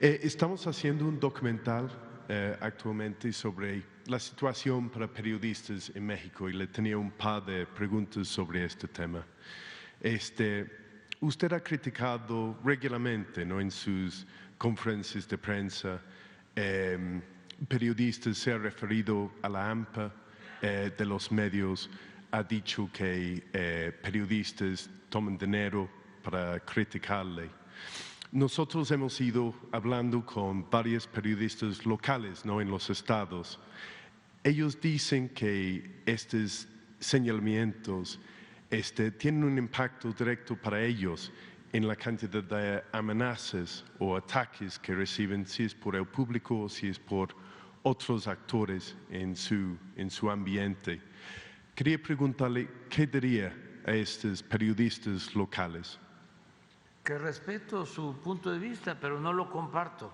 Estamos haciendo un documental actualmente sobre la situación para periodistas en México y le tenía un par de preguntas sobre este tema. Usted ha criticado regularmente, ¿no?, en sus conferencias de prensa, periodistas, se ha referido a la AMPA de los medios, ha dicho que periodistas toman dinero para criticarle. Nosotros hemos ido hablando con varios periodistas locales, ¿no?, en los estados. Ellos dicen que estos señalamientos tienen un impacto directo para ellos en la cantidad de amenazas o ataques que reciben, si es por el público o si es por otros actores en su ambiente. Quería preguntarle, ¿qué diría a estos periodistas locales? Que respeto su punto de vista, pero no lo comparto.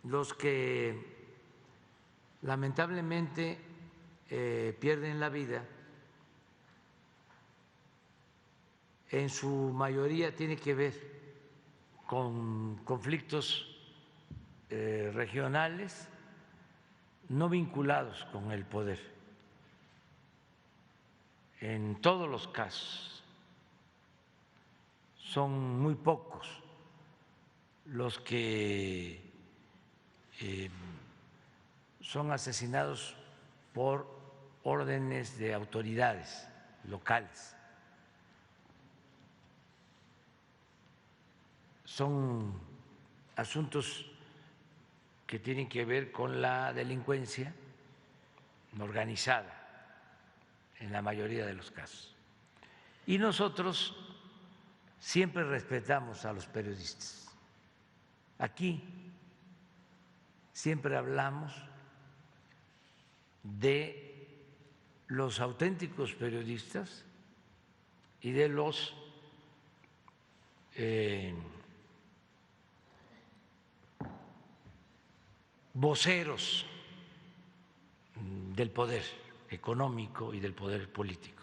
Los que lamentablemente pierden la vida, en su mayoría tiene que ver con conflictos regionales no vinculados con el poder, en todos los casos. Son muy pocos los que son asesinados por órdenes de autoridades locales. Son asuntos que tienen que ver con la delincuencia organizada en la mayoría de los casos. Y nosotros siempre respetamos a los periodistas. Aquí siempre hablamos de los auténticos periodistas y de los voceros del poder económico y del poder político.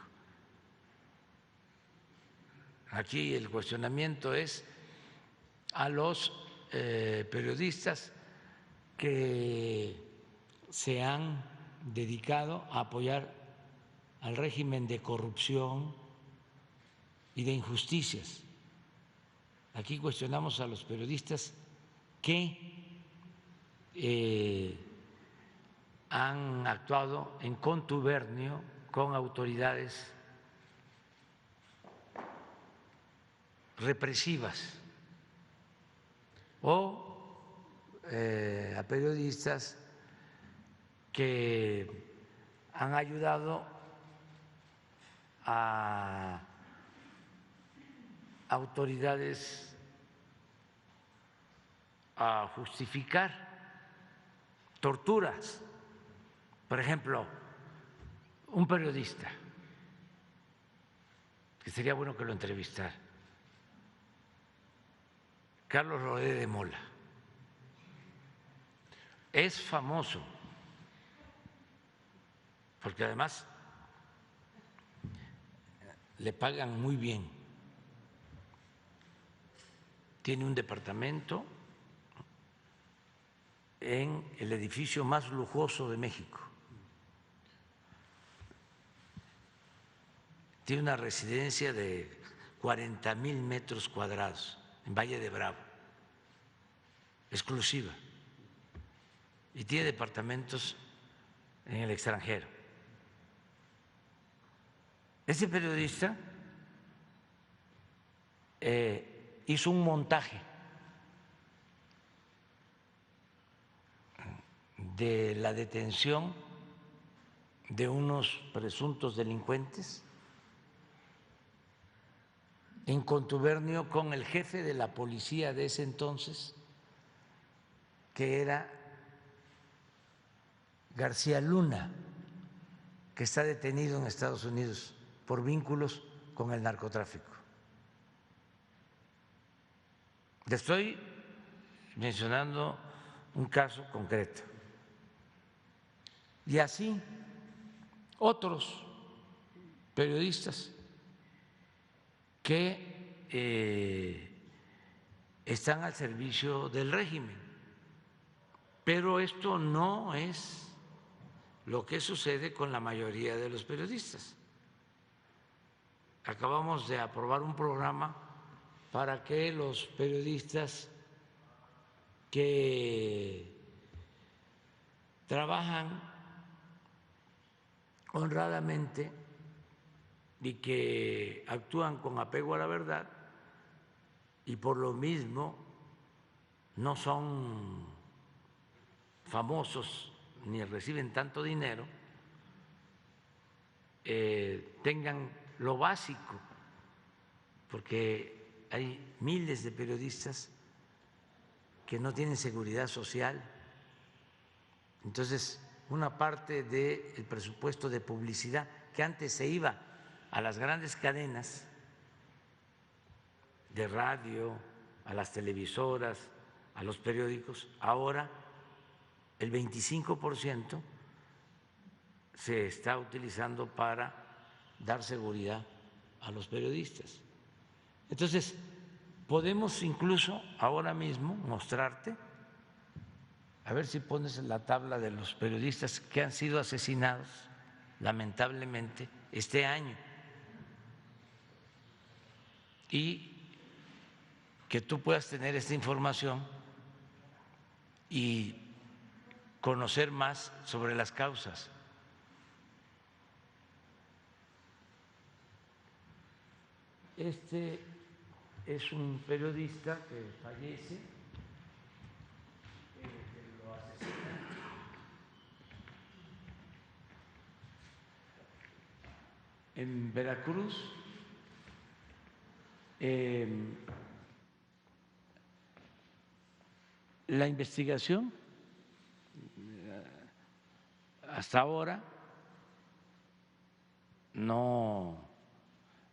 Aquí el cuestionamiento es a los periodistas que se han dedicado a apoyar al régimen de corrupción y de injusticias. Aquí cuestionamos a los periodistas que han actuado en contubernio con autoridades represivas o a periodistas que han ayudado a autoridades a justificar torturas. Por ejemplo, un periodista, que sería bueno que lo entrevistara, Carlos Rodé de Mola, es famoso porque además le pagan muy bien. Tiene un departamento en el edificio más lujoso de México. Tiene una residencia de 40,000 metros cuadrados en Valle de Bravo, exclusiva, y tiene departamentos en el extranjero. Ese periodista hizo un montaje de la detención de unos presuntos delincuentes en contubernio con el jefe de la policía de ese entonces, que era García Luna, que está detenido en Estados Unidos por vínculos con el narcotráfico. Le estoy mencionando un caso concreto. Y así otros periodistas que están al servicio del régimen. Pero esto no es lo que sucede con la mayoría de los periodistas. Acabamos de aprobar un programa para que los periodistas que trabajan honradamente y que actúan con apego a la verdad y por lo mismo no son famosos ni reciben tanto dinero, tengan lo básico, porque hay miles de periodistas que no tienen seguridad social. Entonces, una parte del presupuesto de publicidad que antes se iba a las grandes cadenas de radio, a las televisoras, a los periódicos, ahora el 25% se está utilizando para dar seguridad a los periodistas. Entonces, podemos incluso ahora mismo mostrarte, a ver si pones en la tabla de los periodistas que han sido asesinados lamentablemente este año, y que tú puedas tener esta información y conocer más sobre las causas. Este es un periodista que fallece, que lo asesinan en Veracruz. La investigación hasta ahora no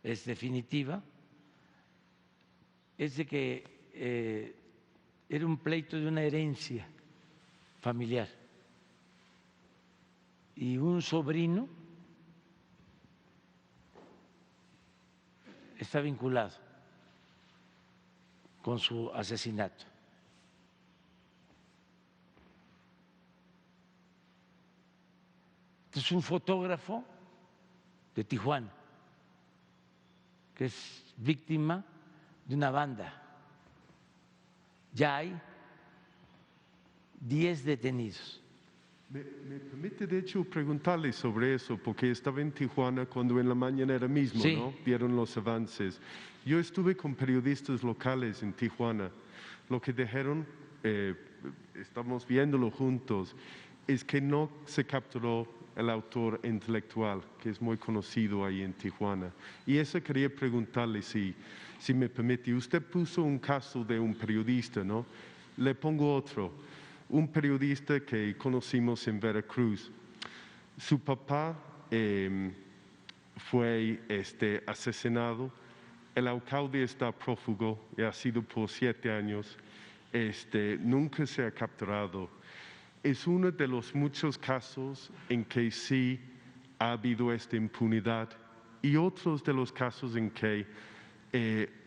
es definitiva, es de que era un pleito de una herencia familiar y un sobrino está vinculado con su asesinato. Es un fotógrafo de Tijuana que es víctima de una banda. Ya hay 10 detenidos. Me permite, de hecho, preguntarle sobre eso, porque estaba en Tijuana cuando en la mañanera mismo, Sí. ¿no? Vieron los avances. Yo estuve con periodistas locales en Tijuana. Lo que dijeron, estamos viéndolo juntos, es que no se capturó el autor intelectual, que es muy conocido ahí en Tijuana. Y eso quería preguntarle, si me permite. Usted puso un caso de un periodista, ¿no? Le pongo otro. Un periodista que conocimos en Veracruz. Su papá fue asesinado. El alcalde está prófugo y ha sido por 7 años. Nunca se ha capturado. Es uno de los muchos casos en que sí ha habido esta impunidad y otros de los casos en que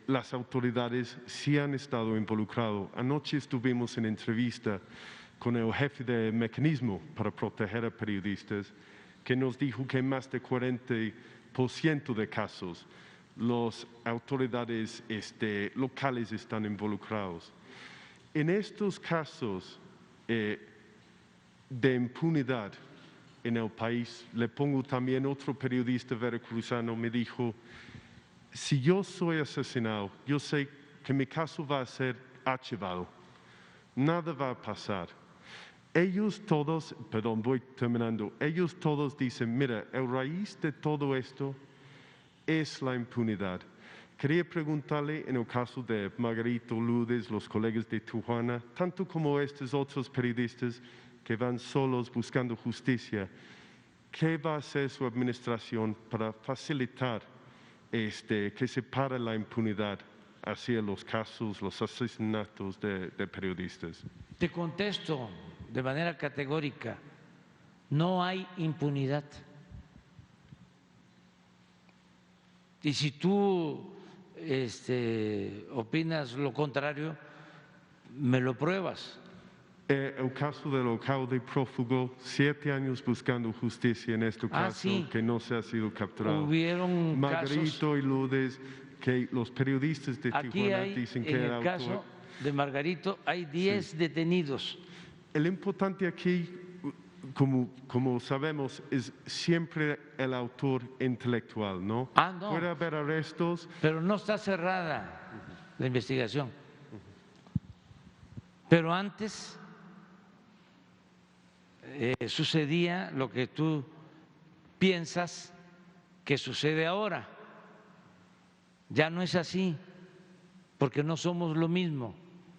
las autoridades sí han estado involucrados. Anoche estuvimos en entrevista con el jefe del mecanismo para proteger a periodistas, que nos dijo que en más de 40% de casos las autoridades locales están involucrados. En estos casos de impunidad en el país, le pongo también otro periodista veracruzano, me dijo: si yo soy asesinado, yo sé que mi caso va a ser archivado, nada va a pasar. Ellos todos, perdón, voy terminando, ellos todos dicen: mira, el raíz de todo esto es la impunidad. Quería preguntarle, en el caso de Margarito Lourdes, los colegas de Tijuana, tanto como estos otros periodistas que van solos buscando justicia, ¿qué va a hacer su administración para facilitar que se pare la impunidad hacia los casos, los asesinatos de periodistas? Te contesto de manera categórica: no hay impunidad. Y si tú opinas lo contrario, me lo pruebas. El caso del alcalde prófugo, 7 años buscando justicia en este caso, sí. que no se ha sido capturado. Hubieron Margarito casos, y Lourdes, que los periodistas de aquí Tijuana hay, dicen que en era el caso autor. de Margarito, hay 10 detenidos. El importante aquí, como sabemos, es siempre el autor intelectual, ¿no? No. Puede haber arrestos. Pero no está cerrada la investigación. Pero antes sucedía lo que tú piensas que sucede ahora. Ya no es así, porque no somos lo mismo.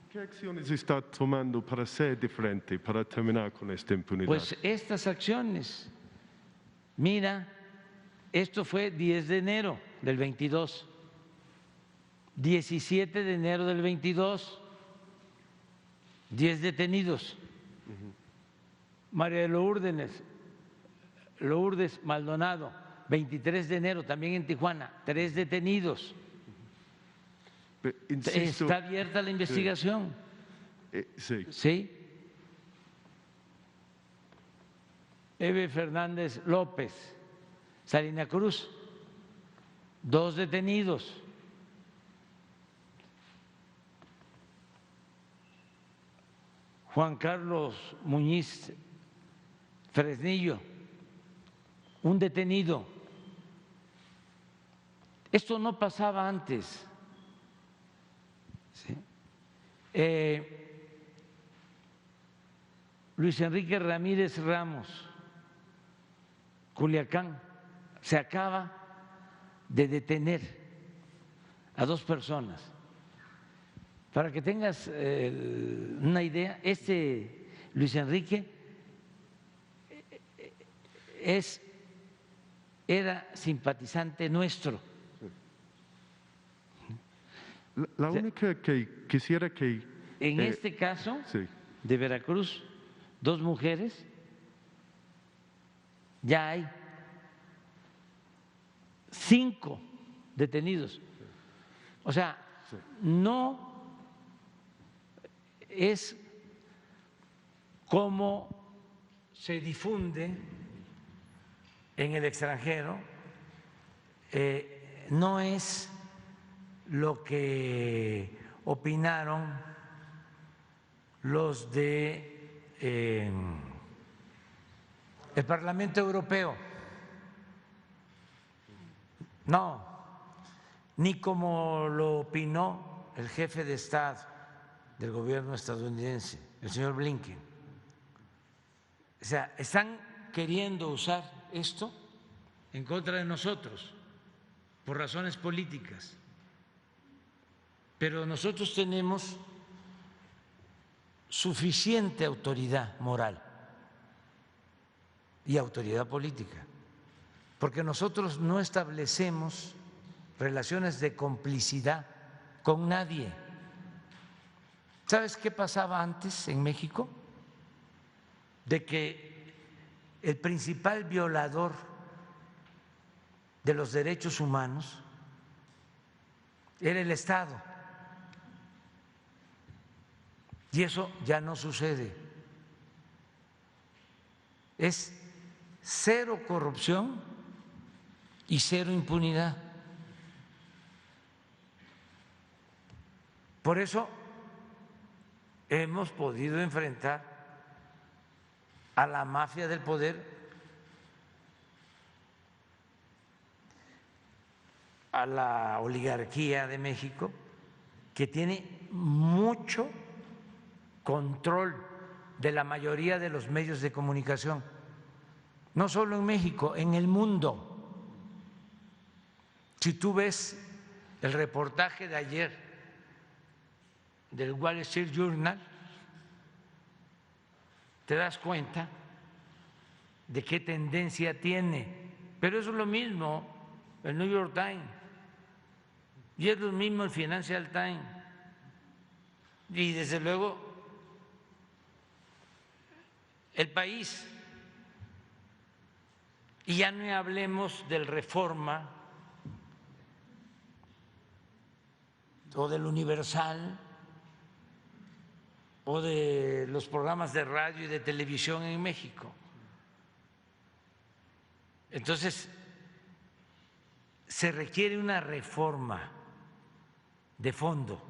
¿Qué acciones está tomando para ser diferente, para terminar con esta impunidad? Pues estas acciones. Mira, esto fue 10 de enero del 22, 17 de enero del 22, 10 detenidos. María de Lourdes Maldonado, 23 de enero, también en Tijuana, 3 detenidos. Insisto, está abierta la investigación. Sí. ¿Sí? Eve Fernández López, Salina Cruz, 2 detenidos. Juan Carlos Muñiz Fresnillo, 1 detenido. Esto no pasaba antes. ¿Sí? Luis Enrique Ramírez Ramos, Culiacán, se acaba de detener a 2 personas. Para que tengas una idea, Luis Enrique era simpatizante nuestro. La única que quisiera que… En este caso sí. de Veracruz, 2 mujeres, ya hay 5 detenidos. O sea, no es como se difunde en el extranjero, no es lo que opinaron los de el Parlamento Europeo. No, ni como lo opinó el jefe de Estado del gobierno estadounidense, el señor Blinken. O sea, están queriendo usar esto en contra de nosotros por razones políticas. Pero nosotros tenemos suficiente autoridad moral y autoridad política, porque nosotros no establecemos relaciones de complicidad con nadie. ¿Sabes qué pasaba antes en México? De que el principal violador de los derechos humanos era el Estado. Y eso ya no sucede. Es 0 corrupción y 0 impunidad. Por eso hemos podido enfrentar a la mafia del poder, a la oligarquía de México, que tiene mucho control de la mayoría de los medios de comunicación, no solo en México, en el mundo. Si tú ves el reportaje de ayer del Wall Street Journal, te das cuenta de qué tendencia tiene. Pero eso es lo mismo el New York Times y es lo mismo el Financial Times y desde luego El País. Y ya no hablemos del Reforma o del Universal, o de los programas de radio y de televisión en México. Entonces, se requiere una reforma de fondo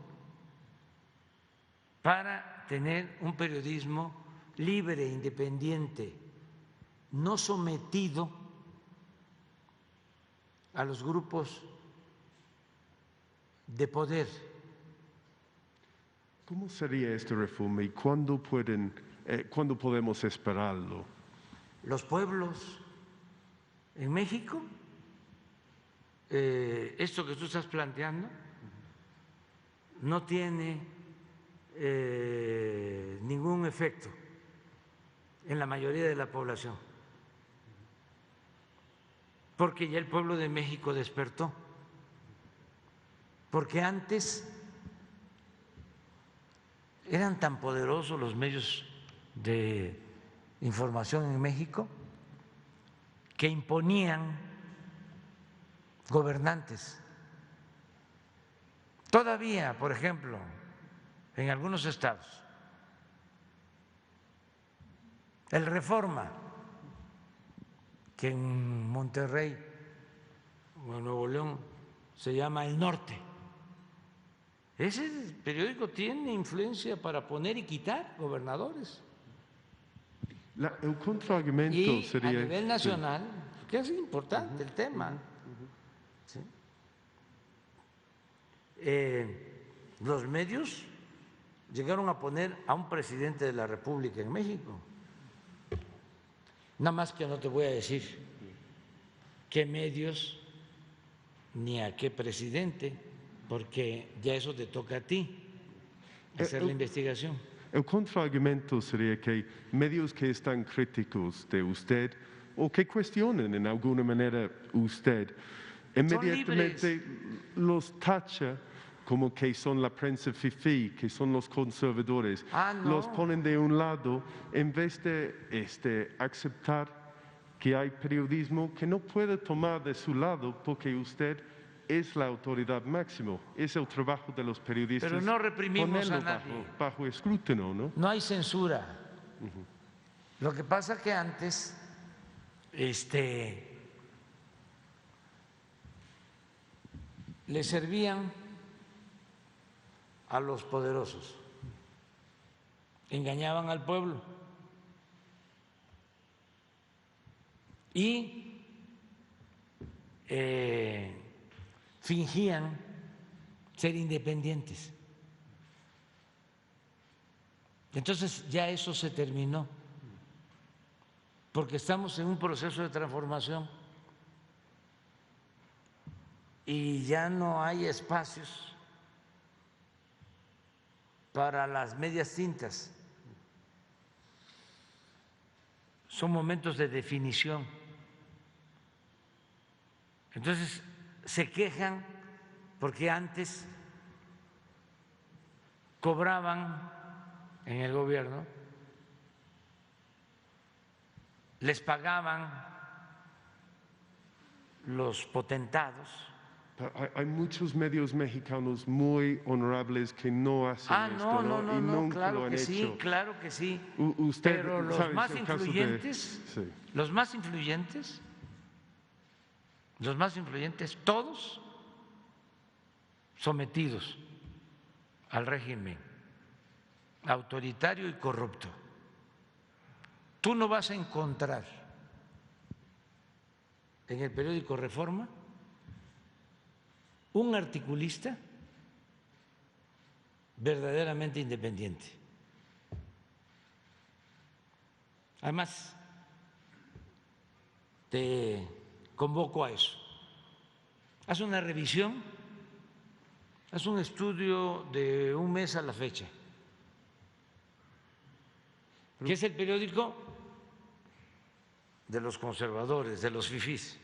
para tener un periodismo libre, independiente, no sometido a los grupos de poder. ¿Cómo sería esta reforma y cuándo podemos esperarlo? Los pueblos en México, esto que tú estás planteando, no tiene ningún efecto en la mayoría de la población, porque ya el pueblo de México despertó, porque antes eran tan poderosos los medios de información en México que imponían gobernantes. Todavía, por ejemplo, en algunos estados, el Reforma, que en Monterrey o en Nuevo León se llama El Norte, ese periódico tiene influencia para poner y quitar gobernadores. El contraargumento Y sería… a nivel nacional, que es importante el tema. ¿Sí? Los medios llegaron a poner a un presidente de la República en México. Nada más que no te voy a decir qué medios ni a qué presidente, porque ya eso te toca a ti hacer la investigación. El contraargumento sería que medios que están críticos de usted o que cuestionen en alguna manera usted, inmediatamente los tacha como que son la prensa fifí, que son los conservadores, No. los ponen de un lado en vez de aceptar que hay periodismo que no puede tomar de su lado porque usted es la autoridad máxima, es el trabajo de los periodistas. Pero no reprimimos a nadie. Bajo escrutinio, ¿no? No hay censura. Lo que pasa que antes, le servían a los poderosos, engañaban al pueblo y fingían ser independientes. Entonces ya eso se terminó, porque estamos en un proceso de transformación y ya no hay espacios para las medias tintas. Son momentos de definición. Entonces se quejan porque antes cobraban en el gobierno, les pagaban los potentados. Hay muchos medios mexicanos muy honorables que no hacen esto, No, claro que sí, claro que sí. Pero los más influyentes, todos sometidos al régimen autoritario y corrupto. Tú no vas a encontrar en el periódico Reforma un articulista verdaderamente independiente. Además, te convoco a eso. Haz una revisión, haz un estudio de un mes a la fecha, que es el periódico de los conservadores, de los fifís.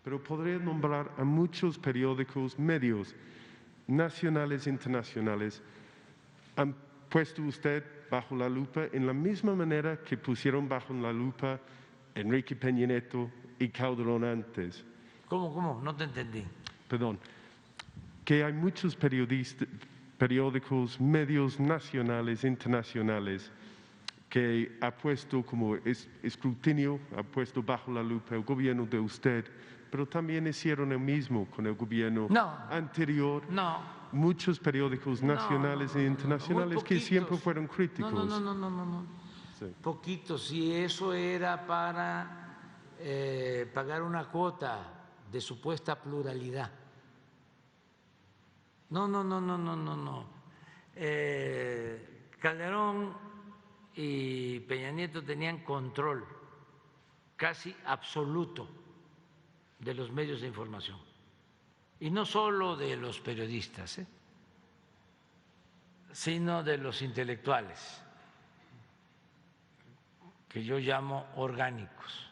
Pero podría nombrar a muchos periódicos, medios nacionales e internacionales, han puesto usted bajo la lupa en la misma manera que pusieron bajo la lupa Enrique Peña Nieto y Calderón antes. ¿Cómo? No te entendí. Perdón. Que hay muchos periódicos, medios nacionales, internacionales, que ha puesto como escrutinio, ha puesto bajo la lupa el gobierno de usted, pero también hicieron el mismo con el gobierno anterior. No. Muchos periódicos nacionales e internacionales que siempre fueron críticos. No. Sí. Poquitos, si eso era para pagar una cuota de supuesta pluralidad. No. Calderón y Peña Nieto tenían control casi absoluto de los medios de información. Y no solo de los periodistas, sino de los intelectuales, que yo llamo orgánicos,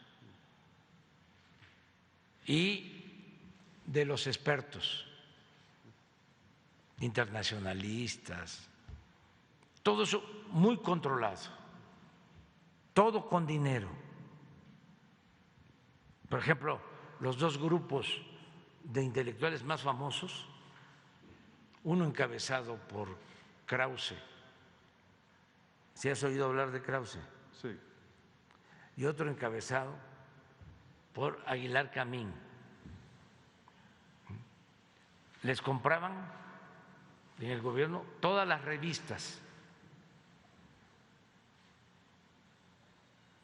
y de los expertos internacionalistas, todo eso muy controlado, todo con dinero. Por ejemplo, los dos grupos de intelectuales más famosos, uno encabezado por Krause, ¿sí has oído hablar de Krause? Sí. Y otro encabezado por Aguilar Camín. Les compraban en el gobierno todas las revistas,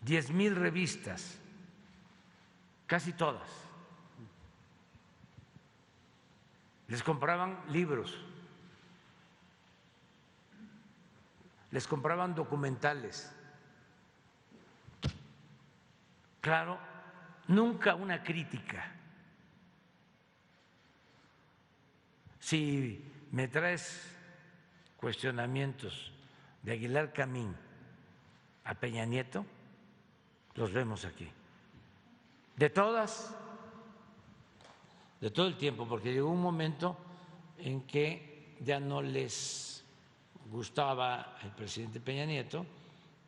10,000 revistas, casi todas. Les compraban libros, les compraban documentales. Claro, nunca una crítica. Si me traes cuestionamientos de Aguilar Camín a Peña Nieto, los vemos aquí. De todas, de todo el tiempo, porque llegó un momento en que ya no les gustaba el presidente Peña Nieto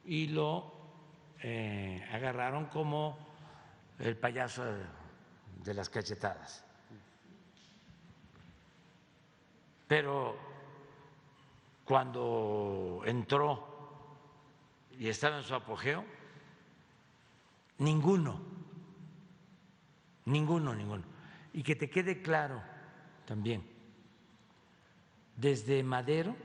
y lo agarraron como el payaso de las cachetadas. Pero cuando entró y estaba en su apogeo, ninguno. Y que te quede claro también, desde Madero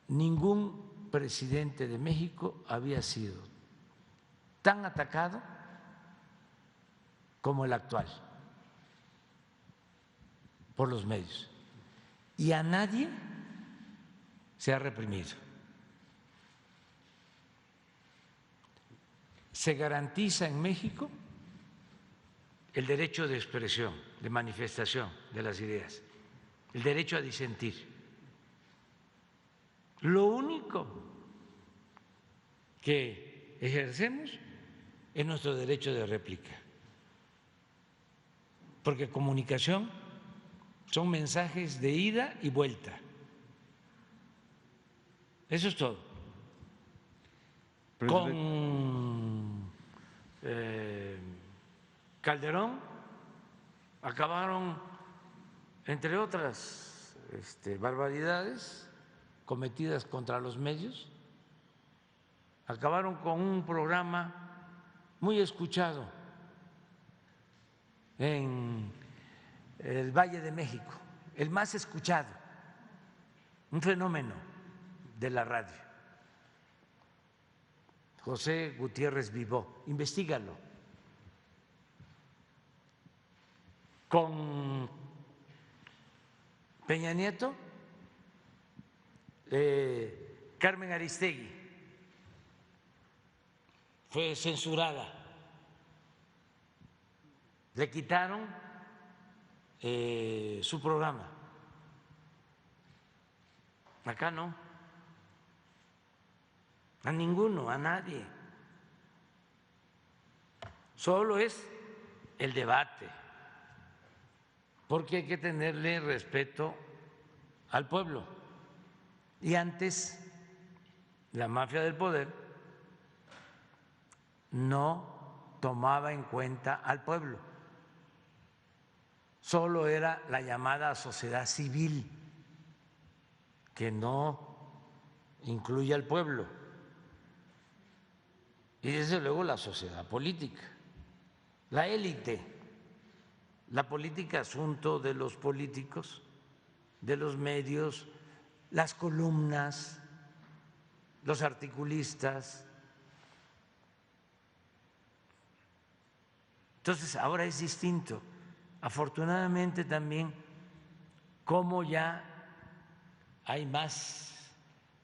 ningún presidente de México había sido tan atacado como el actual por los medios, y a nadie se ha reprimido. Se garantiza en México el derecho de expresión, de manifestación de las ideas, el derecho a disentir. Lo único que ejercemos es nuestro derecho de réplica, porque comunicación son mensajes de ida y vuelta. Eso es todo. Con Calderón acabaron, entre otras barbaridades cometidas contra los medios, acabaron con un programa muy escuchado en el Valle de México, el más escuchado, un fenómeno de la radio. José Gutiérrez Vivó, investígalo. Con Peña Nieto, Carmen Aristegui fue censurada, le quitaron su programa. Acá no, a ninguno, a nadie. Solo es el debate, porque hay que tenerle respeto al pueblo. Y antes, la mafia del poder no tomaba en cuenta al pueblo, solo era la llamada sociedad civil, que no incluye al pueblo, y desde luego la sociedad política, la élite. La política, asunto de los políticos, de los medios, las columnas, los articulistas. Entonces, ahora es distinto. Afortunadamente también, como ya hay más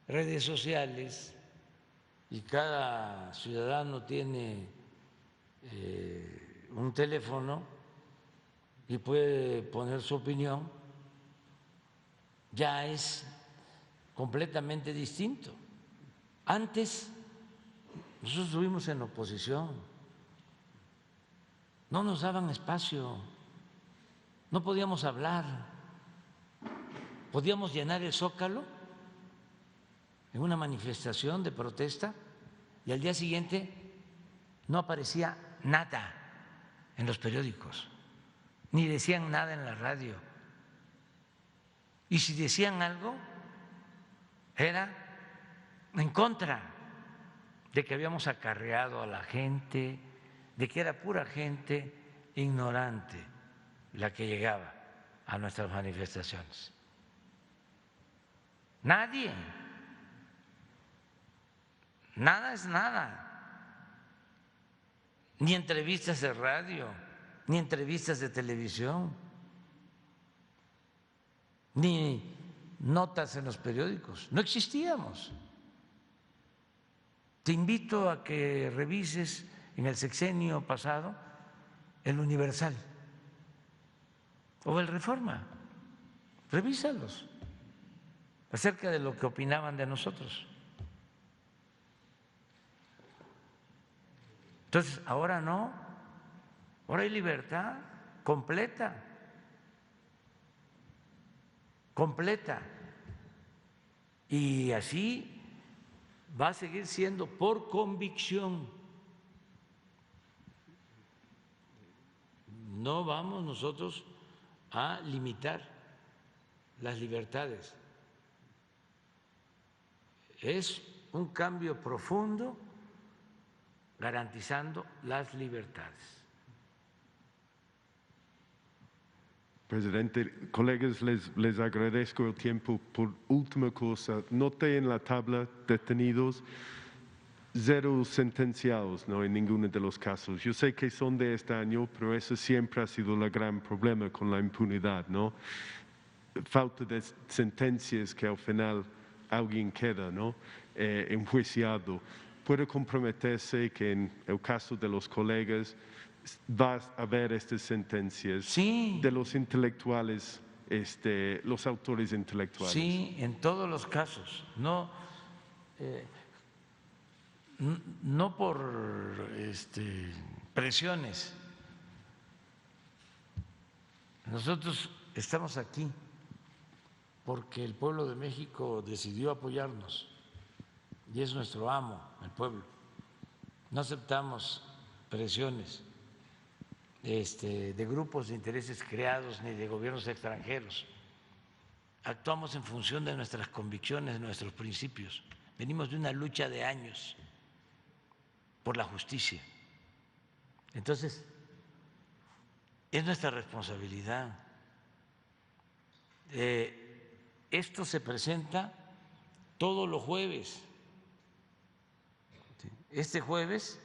redes sociales y cada ciudadano tiene un teléfono y puede poner su opinión, ya es completamente distinto. Antes nosotros estuvimos en oposición, no nos daban espacio, no podíamos hablar, podíamos llenar el Zócalo en una manifestación de protesta y al día siguiente no aparecía nada en los periódicos, ni decían nada en la radio. Y si decían algo, era en contra de que habíamos acarreado a la gente, de que era pura gente ignorante la que llegaba a nuestras manifestaciones. Nadie, nada es nada, ni entrevistas de radio, ni entrevistas de televisión, ni notas en los periódicos, no existíamos. Te invito a que revises en el sexenio pasado el Universal o el Reforma, revísalos acerca de lo que opinaban de nosotros. Entonces, ahora no, ahora hay libertad completa, completa, y así va a seguir siendo por convicción. No vamos nosotros a limitar las libertades. Es un cambio profundo garantizando las libertades. Presidente, colegas, les agradezco el tiempo. Por última cosa, noté en la tabla detenidos 0 sentenciados, no en ninguno de los casos. Yo sé que son de este año, pero ese siempre ha sido el gran problema con la impunidad, ¿no? Falta de sentencias que al final alguien queda, ¿no? Enjuiciado. ¿Puede comprometerse que en el caso de los colegas va a haber estas sentencias Sí. de los intelectuales, los autores intelectuales? Sí, en todos los casos, no por presiones. Nosotros estamos aquí porque el pueblo de México decidió apoyarnos y es nuestro amo, el pueblo. No aceptamos presiones de grupos de intereses creados ni de gobiernos extranjeros. Actuamos en función de nuestras convicciones, de nuestros principios. Venimos de una lucha de años por la justicia. Entonces, es nuestra responsabilidad. Esto se presenta todos los jueves. Este jueves,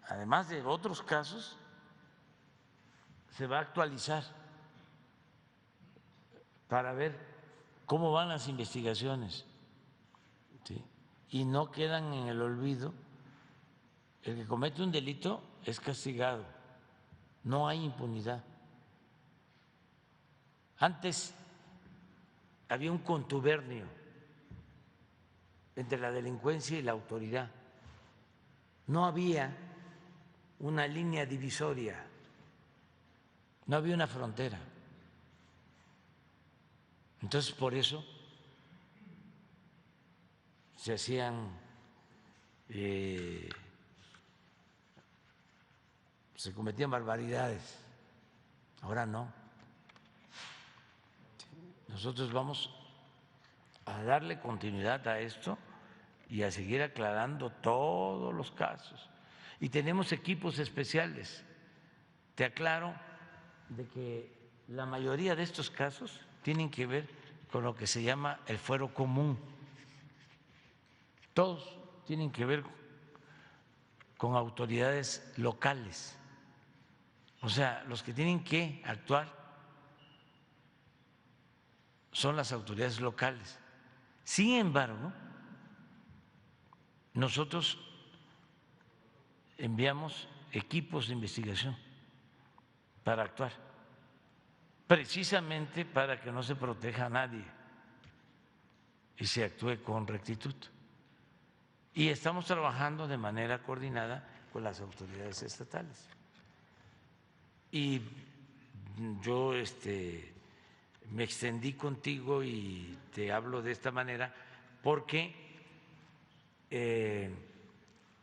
además de otros casos, se va a actualizar para ver cómo van las investigaciones, ¿sí? Y no quedan en el olvido. El que comete un delito es castigado, no hay impunidad. Antes había un contubernio entre la delincuencia y la autoridad, no había una línea divisoria, no había una frontera. Entonces, por eso se hacían, se cometían barbaridades. Ahora no, nosotros vamos a darle continuidad a esto y a seguir aclarando todos los casos. Y tenemos equipos especiales. Te aclaro de que la mayoría de estos casos tienen que ver con lo que se llama el fuero común. Todos tienen que ver con autoridades locales. O sea, los que tienen que actuar son las autoridades locales. Sin embargo, nosotros enviamos equipos de investigación para actuar, precisamente para que no se proteja a nadie y se actúe con rectitud. Y estamos trabajando de manera coordinada con las autoridades estatales. Y yo me extendí contigo y te hablo de esta manera porque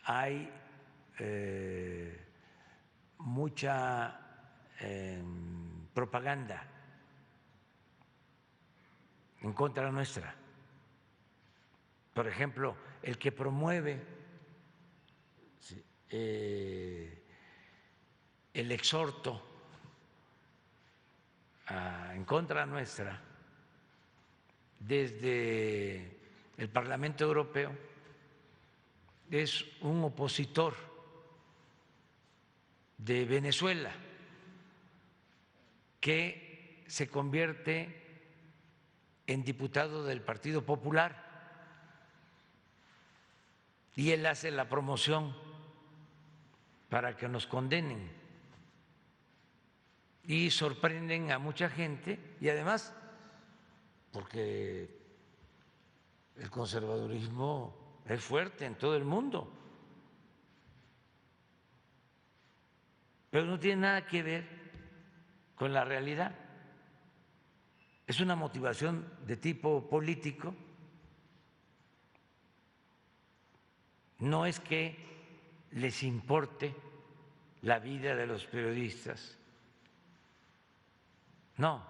hay mucha propaganda en contra nuestra. Por ejemplo, el que promueve el exhorto en contra nuestra desde el Parlamento Europeo es un opositor de Venezuela que se convierte en diputado del Partido Popular y él hace la promoción para que nos condenen y sorprenden a mucha gente y además porque el conservadurismo es fuerte en todo el mundo, pero no tiene nada que ver con la realidad. Es una motivación de tipo político. No es que les importe la vida de los periodistas, no.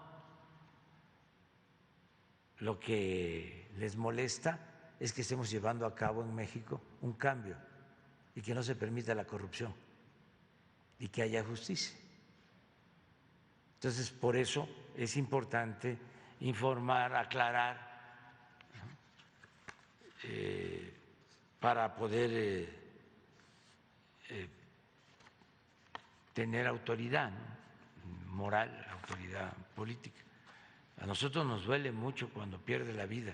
Lo que les molesta es que estemos llevando a cabo en México un cambio y que no se permita la corrupción y que haya justicia. Entonces, por eso es importante informar, aclarar, para poder tener autoridad, ¿no?, moral, autoridad política. A nosotros nos duele mucho cuando pierde la vida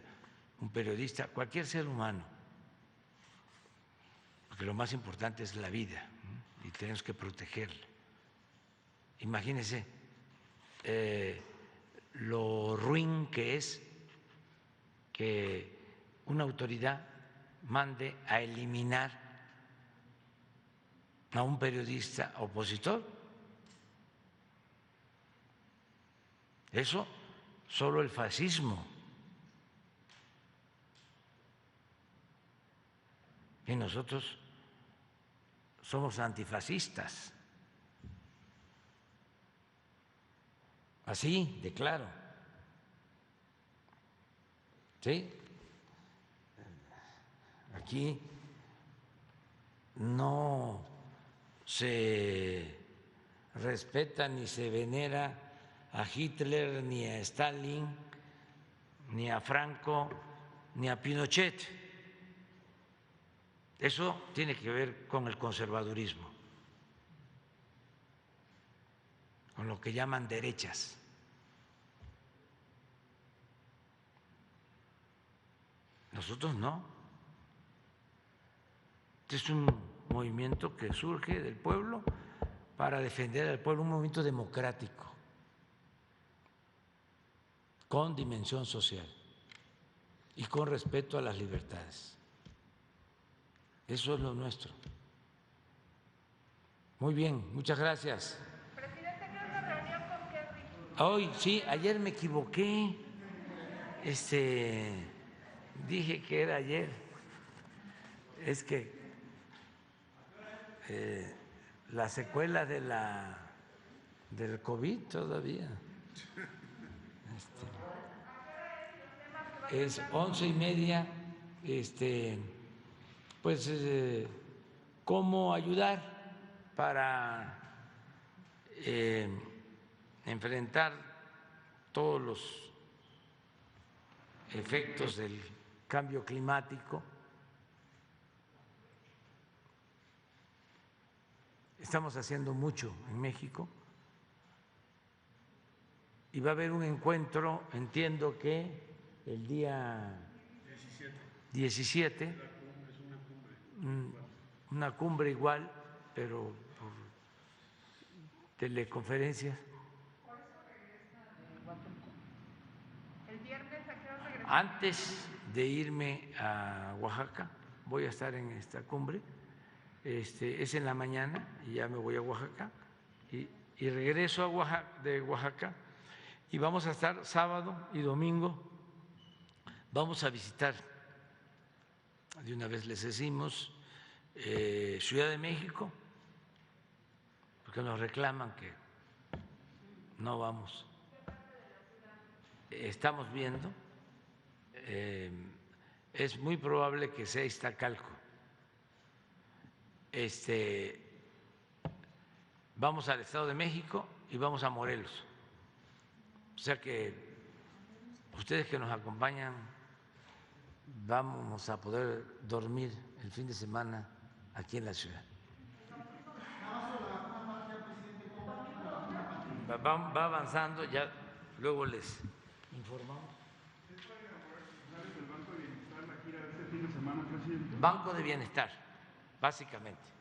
un periodista, cualquier ser humano, porque lo más importante es la vida, ¿no?, y tenemos que protegerla. Imagínense lo ruin que es que una autoridad mande a eliminar a un periodista opositor. Eso solo el fascismo. Y nosotros somos antifascistas. Así de claro. ¿Sí? Aquí no se respeta ni se venera a Hitler, ni a Stalin, ni a Franco, ni a Pinochet. Eso tiene que ver con el conservadurismo, con lo que llaman derechas. Nosotros no. Este es un movimiento que surge del pueblo para defender al pueblo, un movimiento democrático con dimensión social y con respeto a las libertades. Eso es lo nuestro. Muy bien, muchas gracias. Presidente, ¿qué es la reunión con Kerry? Hoy, sí, ayer me equivoqué. Dije que era ayer. Es que la secuela del COVID todavía. es 11:30, pues cómo ayudar para enfrentar todos los efectos del cambio climático. Estamos haciendo mucho en México y va a haber un encuentro, entiendo que el día 17, una cumbre igual, pero por teleconferencias. El viernes, ¿a qué hora regresamos? Antes de irme a Oaxaca, voy a estar en esta cumbre, es en la mañana y ya me voy a Oaxaca y regreso de Oaxaca y vamos a estar sábado y domingo, vamos a visitar, de una vez les decimos, Ciudad de México, porque nos reclaman que no vamos. Estamos viendo, es muy probable que sea Iztacalco. Vamos al Estado de México y vamos a Morelos. O sea que ustedes que nos acompañan vamos a poder dormir el fin de semana aquí en la ciudad. Va avanzando, ya luego les informamos. Banco de Bienestar, básicamente.